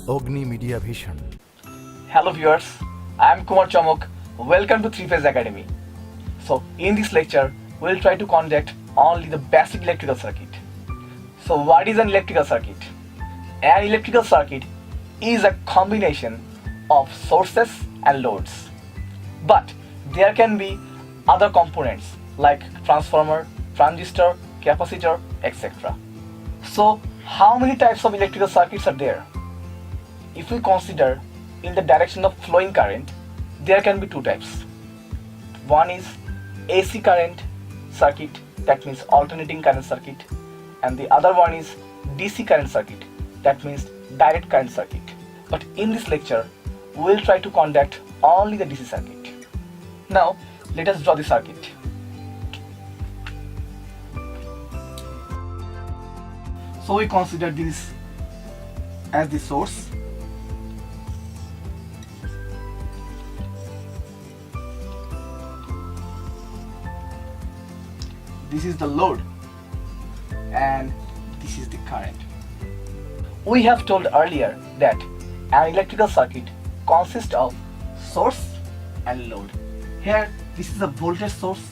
Ogni Media Vision. Hello viewers, I am Kumar Chamok. Welcome to Three Phase Academy. So in this lecture, we will try to conduct only the basic electrical circuit. So what is an electrical circuit? An electrical circuit is a combination of sources and loads. But there can be other components like transformer, transistor, capacitor, etc. So how many types of electrical circuits are there? If we consider in the direction of flowing current, there can be two types. One is AC current circuit, that means alternating current circuit, and the other one is DC current circuit, that means direct current circuit. But in this lecture, we will try to conduct only the DC circuit. Now, let us draw the circuit. So we consider this as the source. This is the load and this is the current. We have told earlier that an electrical circuit consists of source and load. Here this is a voltage source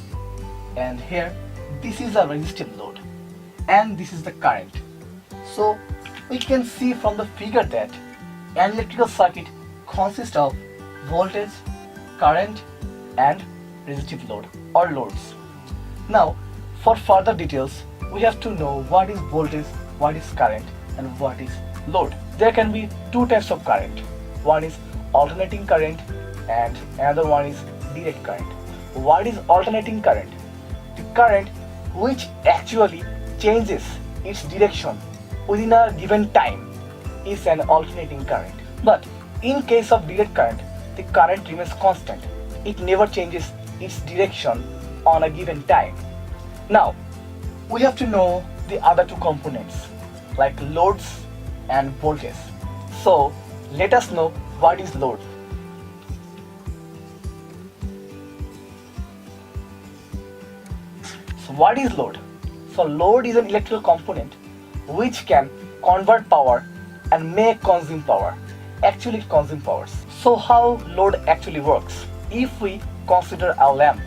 and here this is a resistive load and this is the current. So we can see from the figure that an electrical circuit consists of voltage, current and resistive load or loads. Now for further details, we have to know what is voltage, what is current and what is load. There can be two types of current. One is alternating current and another one is direct current. What is alternating current? The current which actually changes its direction within a given time is an alternating current. But in case of direct current, the current remains constant. It never changes its direction on a given time. Now, we have to know the other two components like loads and voltage. So, let us know what is load. So, what is load? So, load is an electrical component which can convert power and may consume power. Actually, it consumes power. So, how load actually works? If we consider a lamp,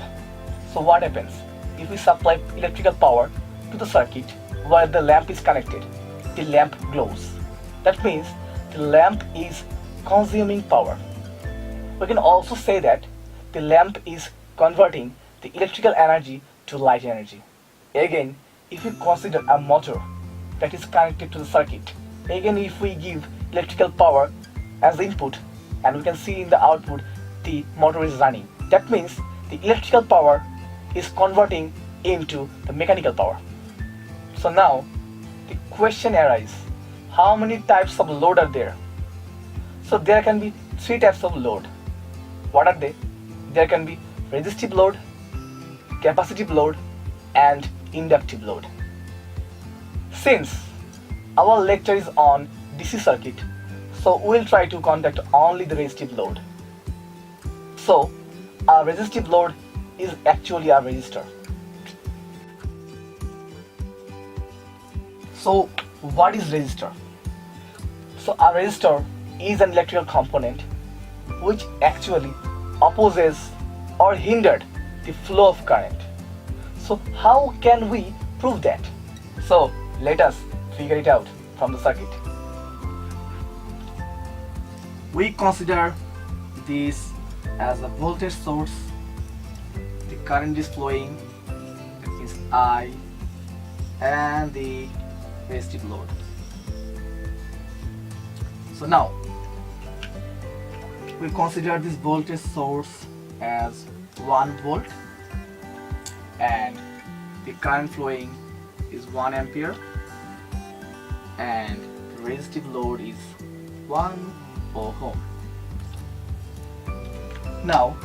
so what happens? If we supply electrical power to the circuit where the lamp is connected, the lamp glows. That means the lamp is consuming power. We can also say that the lamp is converting the electrical energy to light energy. Again, if we consider a motor that is connected to the circuit, again if we give electrical power as input and we can see in the output the motor is running. That means the electrical power is converting into the mechanical power. So now the question arises, how many types of load are there? So there can be three types of load. What are they? There can be resistive load, capacitive load and inductive load. Since our lecture is on DC circuit, so we will try to conduct only the resistive load. So a resistive load is actually a resistor. So what is resistor? So a resistor is an electrical component which actually opposes or hindered the flow of current. So how can we prove that? So let us figure it out from the circuit. We consider this as a voltage source. The current is flowing, that is I, and the resistive load. So now we consider this voltage source as 1 volt and the current flowing is 1 ampere and resistive load is 1 ohm. Now,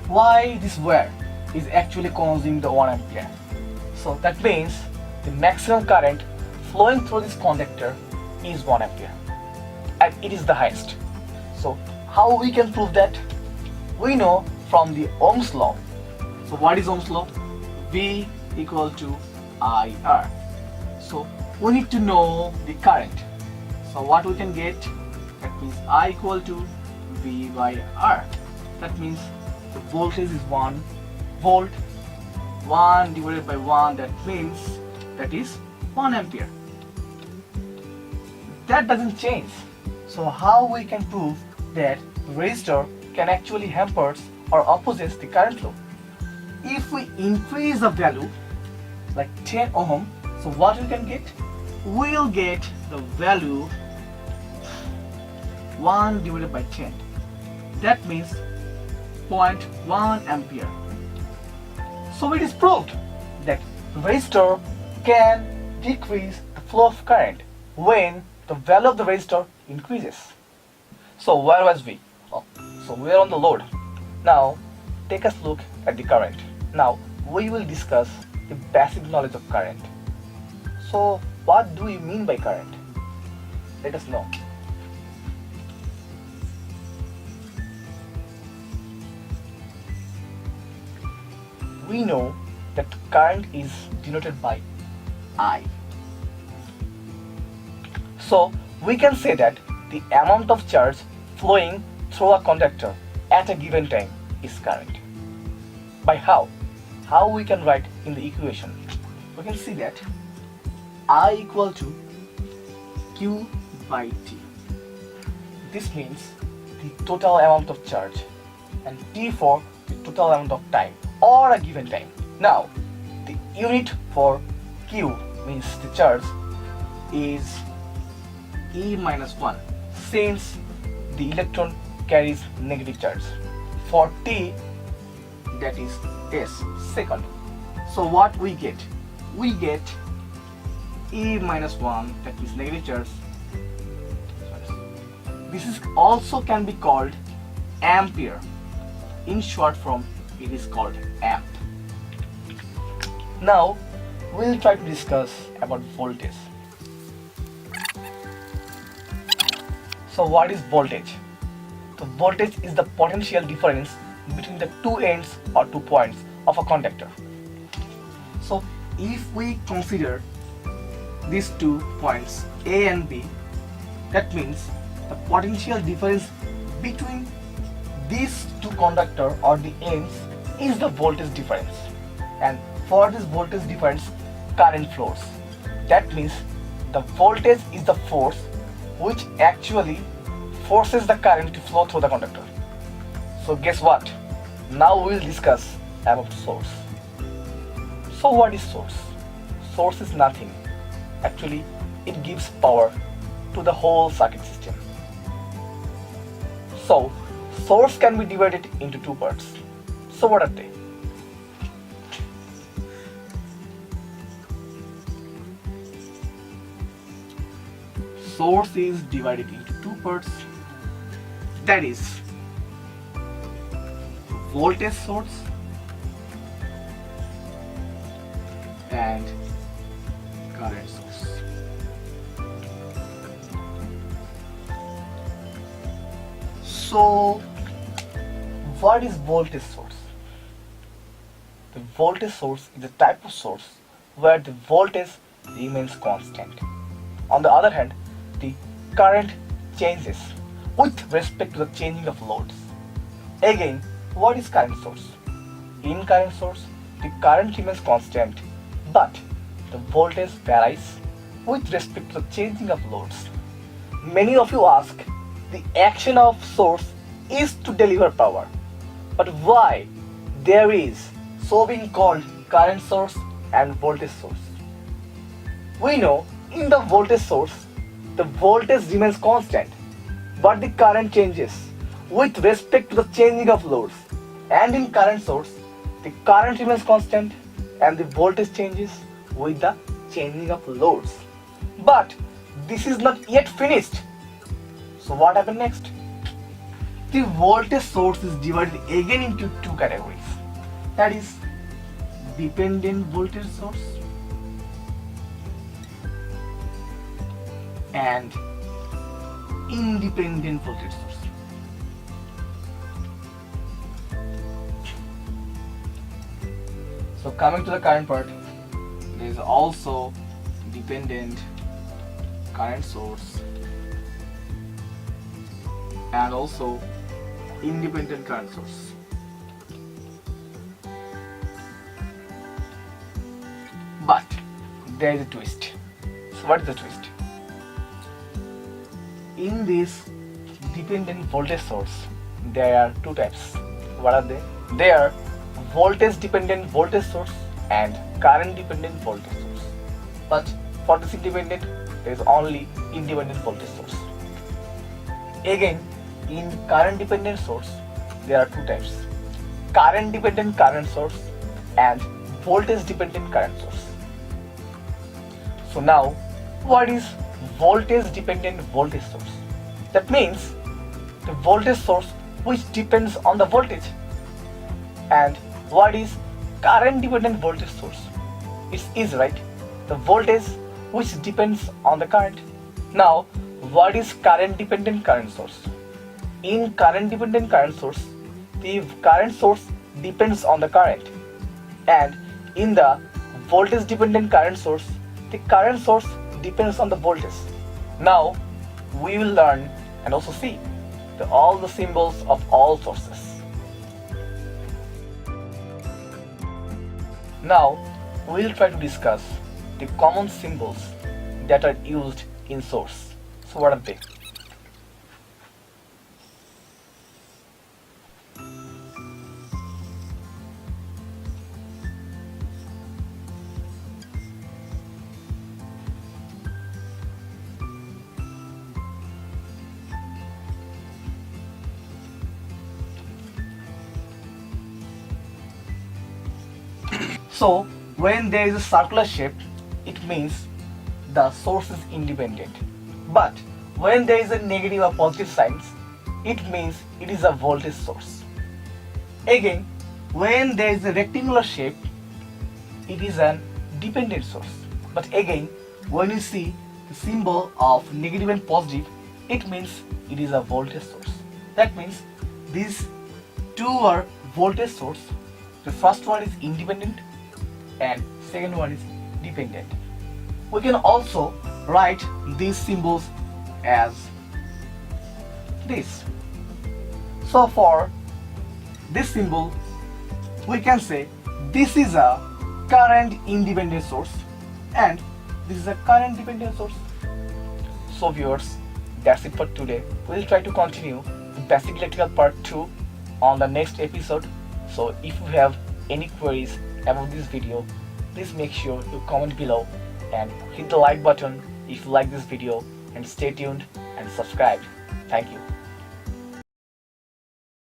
why this wire is actually consuming the 1 ampere? So that means the maximum current flowing through this conductor is 1 ampere and it is the highest. So how we can prove that? We know from the Ohm's law. So what is Ohm's law? V equal to IR. So we need to know the current. So what we can get? That means I equal to V by R. That means the voltage is 1 volt. 1 divided by 1, that means that is 1 ampere. That doesn't change. So how we can prove that resistor can actually hamper or opposes the current flow? If we increase the value like 10 ohm, so what we can get? We'll get the value 1 divided by 10. That means 0.1 ampere. So it is proved that resistor can decrease the flow of current when the value of the resistor increases. So where was we? Oh, so we are on the load. Now take a look at the current. Now we will discuss the basic knowledge of current. So what do we mean by current? Let us know. We know that current is denoted by I. So we can say that the amount of charge flowing through a conductor at a given time is current. By how? How we can write in the equation? We can see that I equal to Q by T. This means the total amount of charge and T for the total amount of time or a given time. Now the unit for Q means the charge is E minus 1 since the electron carries negative charge. For T, that is S, second. So what we get? We get E minus 1, that is negative charge. This is also can be called ampere. In short form, it is called amp. Now we'll try to discuss about voltage. So what is voltage? The voltage is the potential difference between the two ends or 2 points of a conductor. So if we consider these 2 points A and B, that means the potential difference between these two conductor or the ends is the voltage difference, and for this voltage difference current flows. That means the voltage is the force which actually forces the current to flow through the conductor. So guess what? Now we will discuss about source. So what is source? Source is nothing. Actually, it gives power to the whole circuit system. So source can be divided into 2 parts. So what are they? Source is divided into 2 parts. That is voltage source and current source. So what is voltage source? The voltage source is a type of source where the voltage remains constant. On the other hand, the current changes with respect to the changing of loads. Again, what is current source? In current source, the current remains constant, but the voltage varies with respect to the changing of loads. Many of you ask, the action of source is to deliver power, but why there is so being called current source and voltage source? We know in the voltage source, the voltage remains constant, but the current changes with respect to the changing of loads. And in current source, the current remains constant and the voltage changes with the changing of loads. But this is not yet finished. So what happened next? The voltage source is divided again into 2 categories. That is dependent voltage source and independent voltage source. So coming to the current part, there is also dependent current source and also independent current source. But there is a twist. So what is the twist? In this dependent voltage source, there are two types. What are they? They are voltage dependent voltage source and current dependent voltage source. But for this independent, there is only independent voltage source. Again, in current dependent source, there are two types: current dependent current source and voltage dependent current source. So now, what is voltage dependent voltage source? That means the voltage source which depends on the voltage. And what is current dependent voltage source? It's easy, right? The voltage which depends on the current. Now, what is current dependent current source? In current dependent current source, the current source depends on the current, and in the voltage dependent current source, the current source depends on the voltage. Now we will learn and also see all the symbols of all sources. Now we will try to discuss the common symbols that are used in source. So what are they? So when there is a circular shape, it means the source is independent. But when there is a negative or positive signs, it means it is a voltage source. Again, when there is a rectangular shape, it is a dependent source. But again, when you see the symbol of negative and positive, it means it is a voltage source. That means these two are voltage source. The first one is independent and second one is dependent. We can also write these symbols as this. So for this symbol, we can say this is a current independent source and this is a current dependent source. So viewers, that's it for today. We'll try to continue the basic electrical part 2 on the next episode. So if you have any queries about this video, please make sure you comment below and hit the like button if you like this video, and stay tuned and subscribe. Thank you.